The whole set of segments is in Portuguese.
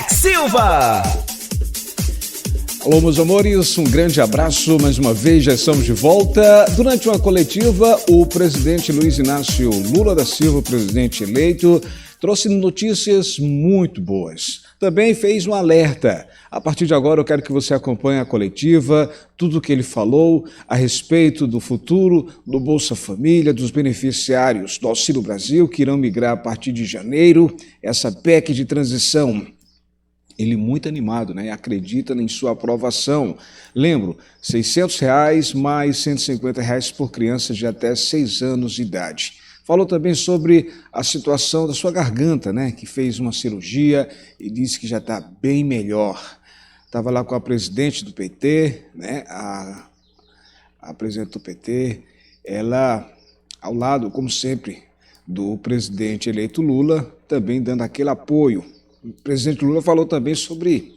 Max Silva. Alô, meus amores, um grande abraço. Mais uma vez, já estamos de volta. Durante uma coletiva, o presidente Luiz Inácio Lula da Silva, presidente eleito, trouxe notícias muito boas. Também fez um alerta. A partir de agora, eu quero que você acompanhe a coletiva, tudo o que ele falou a respeito do futuro do Bolsa Família, dos beneficiários do Auxílio Brasil, que irão migrar a partir de janeiro, essa PEC de transição. Ele muito animado, né? Acredita em sua aprovação. Lembro, R$ 600 mais R$ 150 por crianças de até 6 anos de idade. Falou também sobre a situação da sua garganta, né? Que fez uma cirurgia e disse que já está bem melhor. Estava lá com a presidente do PT, né? A presidente do PT, ela ao lado, como sempre, do presidente eleito Lula, também dando aquele apoio. O presidente Lula falou também sobre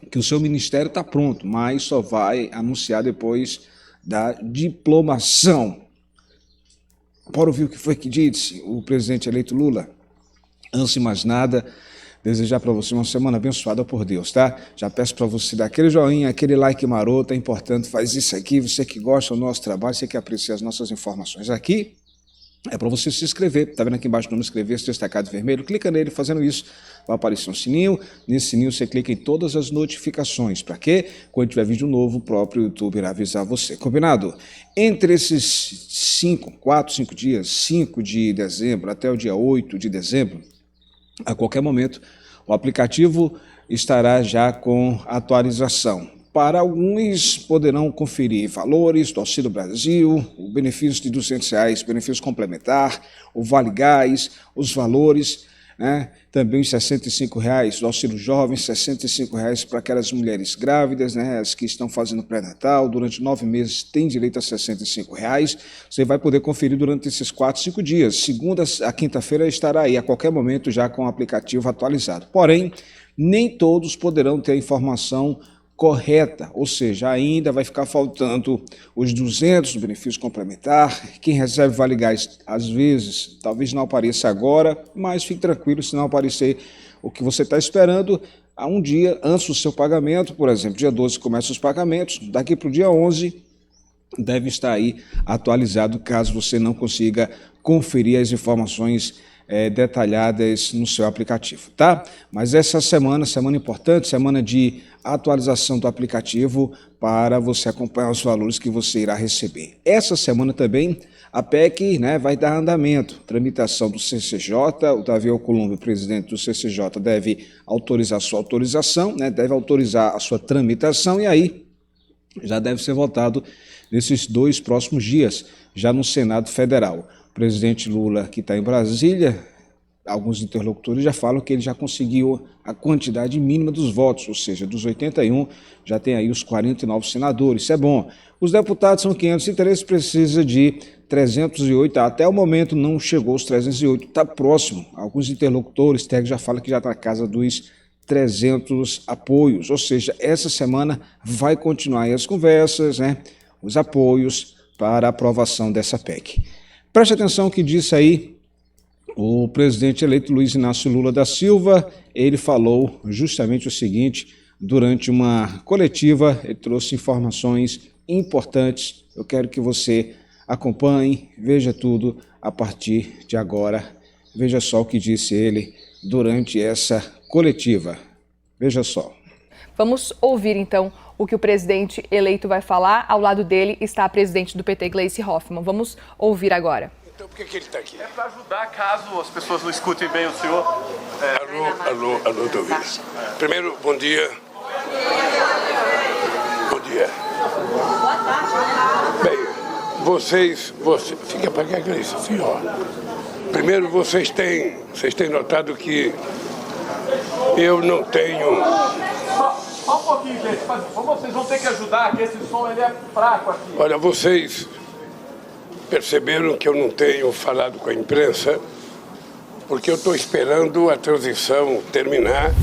que o seu ministério está pronto, mas só vai anunciar depois da diplomação. Bora ouvir o que foi que disse o presidente eleito Lula? Antes de mais nada, desejar para você uma semana abençoada por Deus, tá? Já peço para você dar aquele joinha, aquele like maroto, é importante, faz isso aqui, você que gosta do nosso trabalho, você que aprecia as nossas informações aqui. É para você se inscrever, está vendo aqui embaixo o nome inscrever-se, destacado vermelho, clica nele, fazendo isso, vai aparecer um sininho, nesse sininho você clica em todas as notificações, para quê? Quando tiver vídeo novo, o próprio YouTube irá avisar você, combinado? Entre esses 5 dias, 5 de dezembro até o dia 8 de dezembro, a qualquer momento, o aplicativo estará já com atualização. Para alguns, poderão conferir valores do Auxílio Brasil, o benefício de R$ 200, benefício complementar, o Vale Gás, os valores, né? Também os R$ 65 do Auxílio Jovem, R$ 65 para aquelas mulheres grávidas, né? As que estão fazendo pré-natal, durante 9 meses têm direito a R$ 65. Você vai poder conferir durante esses 4, 5 dias. Segunda a quinta-feira estará aí, a qualquer momento, já com o aplicativo atualizado. Porém, nem todos poderão ter a informação correta, ou seja, ainda vai ficar faltando os 200 do benefício complementar. Quem recebe Vale Gás, às vezes, talvez não apareça agora, mas fique tranquilo, se não aparecer o que você está esperando, há um dia antes do seu pagamento, por exemplo, dia 12 começam os pagamentos, daqui para o dia 11 deve estar aí atualizado, caso você não consiga conferir as informações detalhadas no seu aplicativo, tá? Mas essa semana importante, semana de atualização do aplicativo para você acompanhar os valores que você irá receber. Essa semana também a PEC, né, vai dar andamento, tramitação do CCJ, o Davi Alcolumbre, presidente do CCJ, deve autorizar a sua autorização, né, deve autorizar a sua tramitação e aí já deve ser votado nesses 2 próximos dias, já no Senado Federal. O presidente Lula, que está em Brasília, alguns interlocutores já falam que ele já conseguiu a quantidade mínima dos votos, ou seja, dos 81, já tem aí os 49 senadores, isso é bom. Os deputados são 503, precisa de 308, até o momento não chegou aos 308, está próximo. Alguns interlocutores, técnicos já falam que já está na casa dos 300 apoios, ou seja, essa semana vai continuar aí as conversas, né, os apoios para a aprovação dessa PEC. Preste atenção no que disse aí o presidente eleito Luiz Inácio Lula da Silva. Ele falou justamente o seguinte, durante uma coletiva, ele trouxe informações importantes. Eu quero que você acompanhe, veja tudo a partir de agora. Veja só o que disse ele durante essa coletiva. Veja só. Vamos ouvir então o que o presidente eleito vai falar. Ao lado dele está a presidente do PT, Gleisi Hoffmann. Vamos ouvir agora. Então, por que ele está aqui? É para ajudar caso as pessoas não escutem bem o senhor. Alô, estou ouvindo. Primeiro, bom dia. Bom dia. Bem, vocês fica para cá, Gleisi, assim, ó. Primeiro, vocês têm notado que eu não tenho... Só um pouquinho, gente. Vocês vão ter que ajudar, que esse som ele é fraco aqui. Olha, vocês perceberam que eu não tenho falado com a imprensa porque eu estou esperando a transição terminar,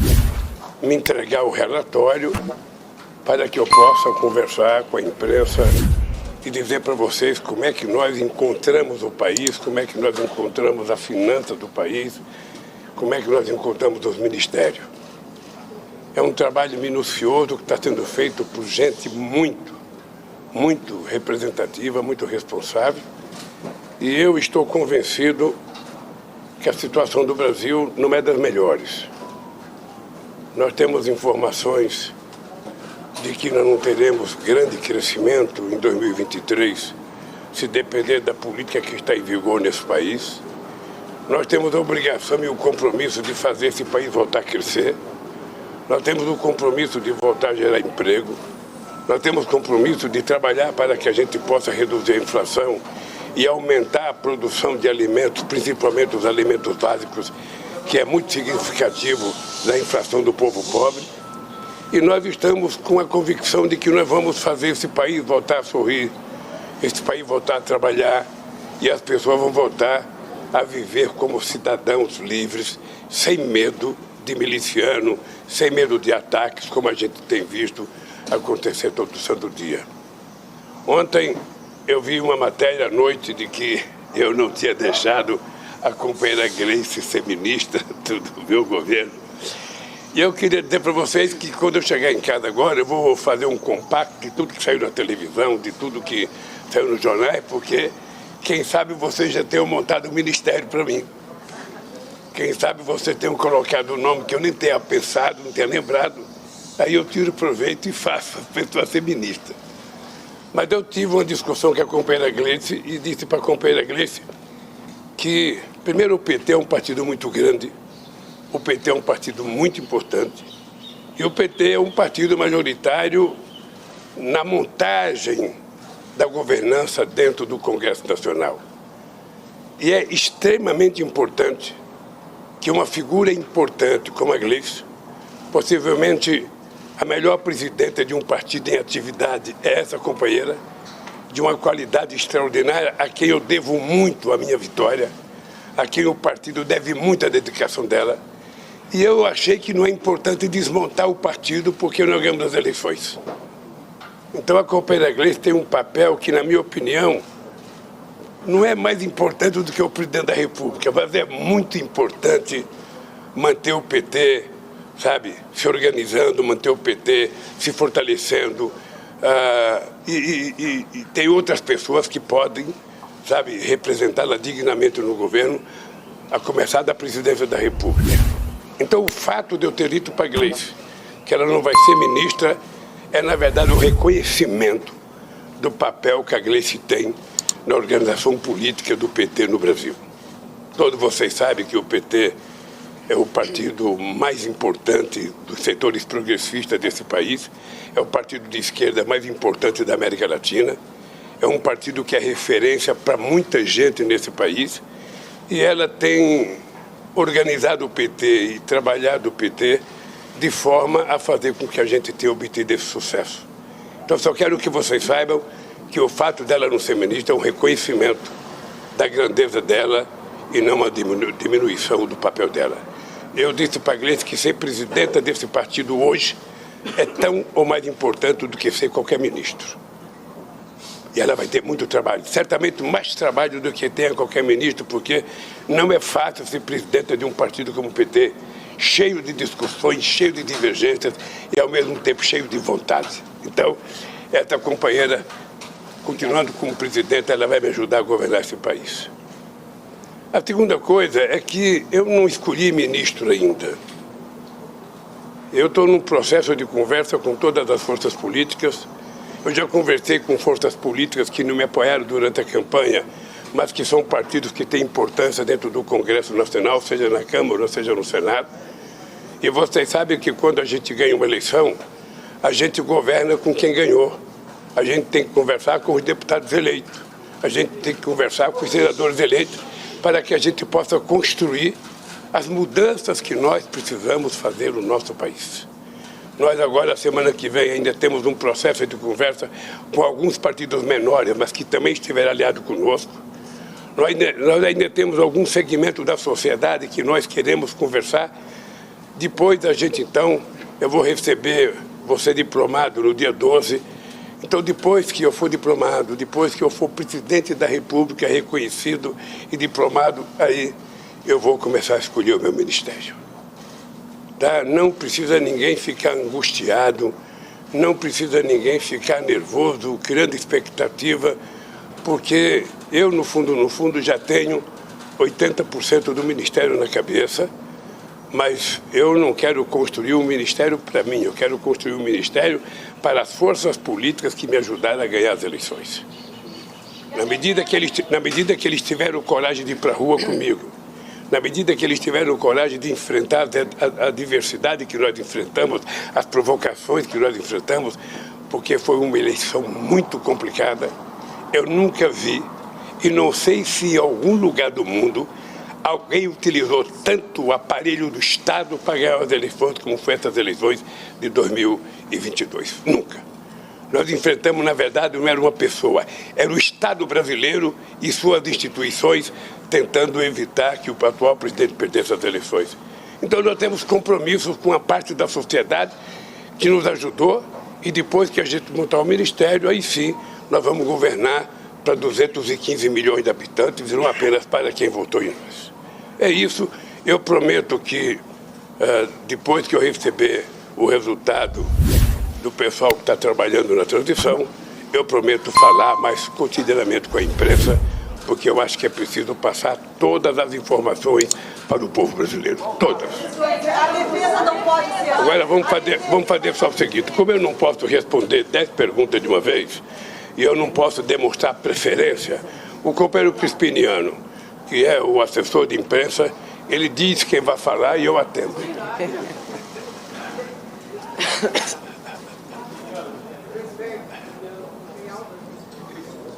me entregar o relatório para que eu possa conversar com a imprensa e dizer para vocês como é que nós encontramos o país, como é que nós encontramos a finança do país, como é que nós encontramos os ministérios. É um trabalho minucioso que está sendo feito por gente muito representativa, muito responsável. E eu estou convencido que a situação do Brasil não é das melhores. Nós temos informações de que nós não teremos grande crescimento em 2023, se depender da política que está em vigor nesse país. Nós temos a obrigação e o compromisso de fazer esse país voltar a crescer. Nós temos o compromisso de voltar a gerar emprego. Nós temos o compromisso de trabalhar para que a gente possa reduzir a inflação e aumentar a produção de alimentos, principalmente os alimentos básicos, que é muito significativo da inflação do povo pobre. E nós estamos com a convicção de que nós vamos fazer esse país voltar a sorrir, esse país voltar a trabalhar e as pessoas vão voltar a viver como cidadãos livres, sem medo de miliciano, sem medo de ataques, como a gente tem visto acontecer todo santo dia. Ontem eu vi uma matéria à noite de que eu não tinha deixado a companheira Gleice ser ministra do meu governo. E eu queria dizer para vocês que quando eu chegar em casa agora, eu vou fazer um compacto de tudo que saiu na televisão, de tudo que saiu nos jornais, porque quem sabe vocês já tenham montado um ministério para mim. Quem sabe vocês tenham colocado um nome que eu nem tenha pensado, não tenha lembrado. Aí eu tiro proveito e faço a pessoa ser ministra. Mas eu tive uma discussão com a companheira Gleice e disse para a companheira Gleice que, primeiro, o PT é um partido muito grande, o PT é um partido muito importante e o PT é um partido majoritário na montagem da governança dentro do Congresso Nacional. E é extremamente importante que uma figura importante como a Gleice, possivelmente a melhor presidenta de um partido em atividade, é essa companheira, de uma qualidade extraordinária, a quem eu devo muito a minha vitória, a quem o partido deve muita dedicação dela. E eu achei que não é importante desmontar o partido porque nós ganhamos as eleições. Então a companheira Gleice tem um papel que, na minha opinião, não é mais importante do que o presidente da República, mas é muito importante manter o PT, sabe, se organizando, manter o PT se fortalecendo. E tem outras pessoas que podem, sabe, representá-la dignamente no governo, a começar da presidência da República. Então, o fato de eu ter dito para a Gleice que ela não vai ser ministra é, na verdade, o reconhecimento do papel que a Gleice tem na organização política do PT no Brasil. Todos vocês sabem que o PT é o partido mais importante dos setores progressistas desse país, é o partido de esquerda mais importante da América Latina, é um partido que é referência para muita gente nesse país e ela tem organizado o PT e trabalhado o PT de forma a fazer com que a gente tenha obtido esse sucesso. Então, só quero que vocês saibam que o fato dela não ser ministra é um reconhecimento da grandeza dela e não uma diminuição do papel dela. Eu disse para a Gleice que ser presidenta desse partido hoje é tão ou mais importante do que ser qualquer ministro. E ela vai ter muito trabalho, certamente mais trabalho do que tem qualquer ministro, porque não é fácil ser presidenta de um partido como o PT, cheio de discussões, cheio de divergências e, ao mesmo tempo, cheio de vontade. Então, essa companheira, continuando como presidente, ela vai me ajudar a governar esse país. A segunda coisa é que eu não escolhi ministro ainda. Eu estou num processo de conversa com todas as forças políticas. Eu já conversei com forças políticas que não me apoiaram durante a campanha, mas que são partidos que têm importância dentro do Congresso Nacional, seja na Câmara ou seja no Senado. E vocês sabem que quando a gente ganha uma eleição, a gente governa com quem ganhou. A gente tem que conversar com os deputados eleitos. A gente tem que conversar com os senadores eleitos para que a gente possa construir as mudanças que nós precisamos fazer no nosso país. Nós agora, semana que vem, ainda temos um processo de conversa com alguns partidos menores, mas que também estiverão aliados conosco. Nós ainda temos algum segmento da sociedade que nós queremos conversar. Depois da gente, então, eu vou receber, vou ser diplomado no dia 12. Então, depois que eu for diplomado, depois que eu for presidente da República, reconhecido e diplomado, aí eu vou começar a escolher o meu ministério. Tá? Não precisa ninguém ficar angustiado, não precisa ninguém ficar nervoso, criando expectativa, porque eu, no fundo, já tenho 80% do ministério na cabeça, mas eu não quero construir um ministério para mim, eu quero construir um ministério para as forças políticas que me ajudaram a ganhar as eleições. Na medida que eles tiveram coragem de ir para a rua comigo, na medida que eles tiveram coragem de enfrentar a diversidade que nós enfrentamos, as provocações que nós enfrentamos, porque foi uma eleição muito complicada, eu nunca vi, e não sei se em algum lugar do mundo, alguém utilizou tanto o aparelho do Estado para ganhar as eleições como foi essas eleições de 2022. Nunca. Nós enfrentamos, na verdade, não era uma pessoa, era o Estado brasileiro e suas instituições tentando evitar que o atual presidente perdesse as eleições. Então nós temos compromissos com a parte da sociedade que nos ajudou e depois que a gente montar o ministério, aí sim nós vamos governar para 215 milhões de habitantes e não apenas para quem votou em nós. É isso, eu prometo que depois que eu receber o resultado do pessoal que está trabalhando na transição, eu prometo falar mais cotidianamente com a imprensa, porque eu acho que é preciso passar todas as informações para o povo brasileiro, todas. A defesa não pode ser... Agora vamos fazer só o seguinte, como eu não posso responder 10 perguntas de uma vez, e eu não posso demonstrar preferência, o companheiro Crispiniano, que é o assessor de imprensa, ele diz quem vai falar e eu atendo.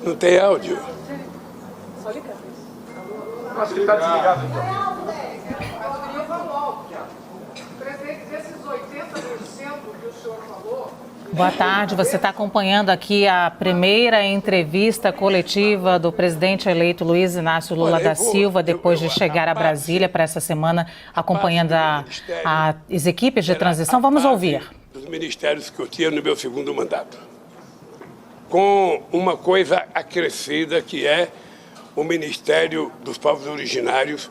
Não tem áudio? Acho que ele está desligado, então. Presidente, desses 80% que o senhor falou... Boa tarde, você está acompanhando aqui a primeira entrevista coletiva do presidente eleito Luiz Inácio Lula da Silva, depois de chegar a Brasília para essa semana, acompanhando as equipes de transição. Vamos ouvir. Dos ministérios que eu tinha no meu segundo mandato, com uma coisa acrescida que é o Ministério dos Povos Originários,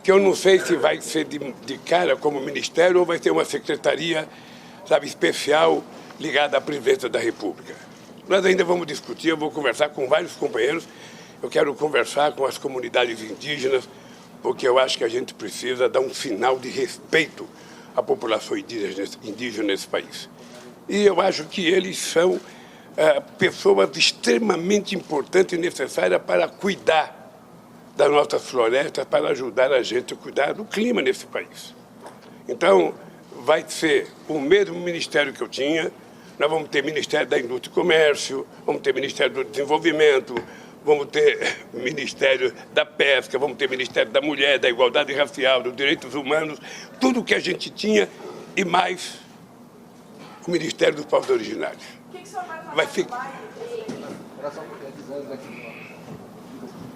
que eu não sei se vai ser de cara como ministério ou vai ter uma secretaria, sabe, especial ligada à presidência da República. Nós ainda vamos discutir, eu vou conversar com vários companheiros, eu quero conversar com as comunidades indígenas, porque eu acho que a gente precisa dar um sinal de respeito à população indígena nesse país. E eu acho que eles são pessoas extremamente importantes e necessárias para cuidar das nossas florestas, para ajudar a gente a cuidar do clima nesse país. Então, vai ser o mesmo ministério que eu tinha, nós vamos ter Ministério da Indústria e Comércio, vamos ter Ministério do Desenvolvimento, vamos ter Ministério da Pesca, vamos ter Ministério da Mulher, da Igualdade Racial, dos Direitos Humanos, tudo o que a gente tinha e mais o Ministério dos Povos Originários. Vai ficar.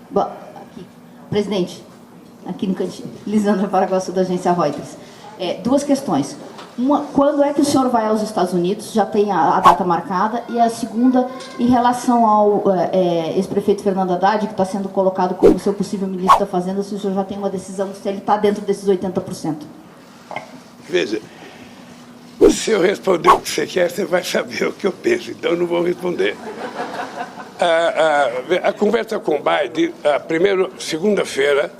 Bom, aqui, presidente, aqui no cantinho, Lisandra Paraguaçu, da agência Reuters. Duas questões. Uma, quando é que o senhor vai aos Estados Unidos? Já tem a data marcada. E a segunda, em relação ao ex-prefeito Fernando Haddad, que está sendo colocado como seu possível ministro da Fazenda, se o senhor já tem uma decisão, se ele está dentro desses 80%. Veja, se eu responder o que você quer, você vai saber o que eu penso, então eu não vou responder. A conversa com o Biden, segunda-feira,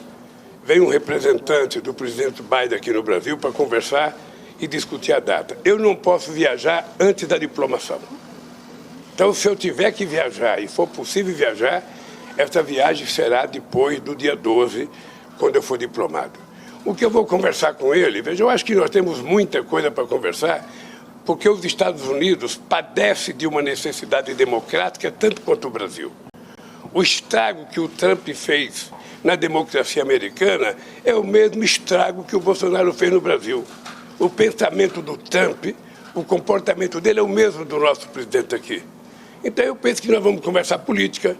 vem um representante do presidente Biden aqui no Brasil para conversar e discutir a data. Eu não posso viajar antes da diplomação. Então, se eu tiver que viajar e for possível viajar, essa viagem será depois do dia 12, quando eu for diplomado. O que eu vou conversar com ele, veja, eu acho que nós temos muita coisa para conversar, porque os Estados Unidos padecem de uma necessidade democrática tanto quanto o Brasil. O estrago que o Trump fez na democracia americana é o mesmo estrago que o Bolsonaro fez no Brasil. O pensamento do Trump, o comportamento dele é o mesmo do nosso presidente aqui. Então eu penso que nós vamos conversar política,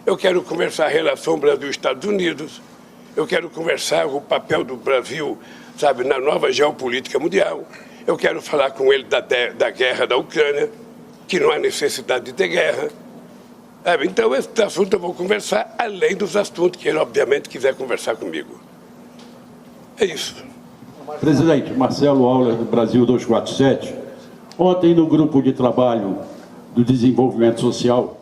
eu quero conversar a relação Brasil-Estados Unidos, eu quero conversar o papel do Brasil, sabe, na nova geopolítica mundial. Eu quero falar com ele da guerra da Ucrânia, que não há necessidade de ter guerra. Então, esse assunto eu vou conversar, além dos assuntos que ele, obviamente, quiser conversar comigo. É isso. Presidente, Marcelo Auler, do Brasil 247. Ontem, no grupo de trabalho do desenvolvimento social,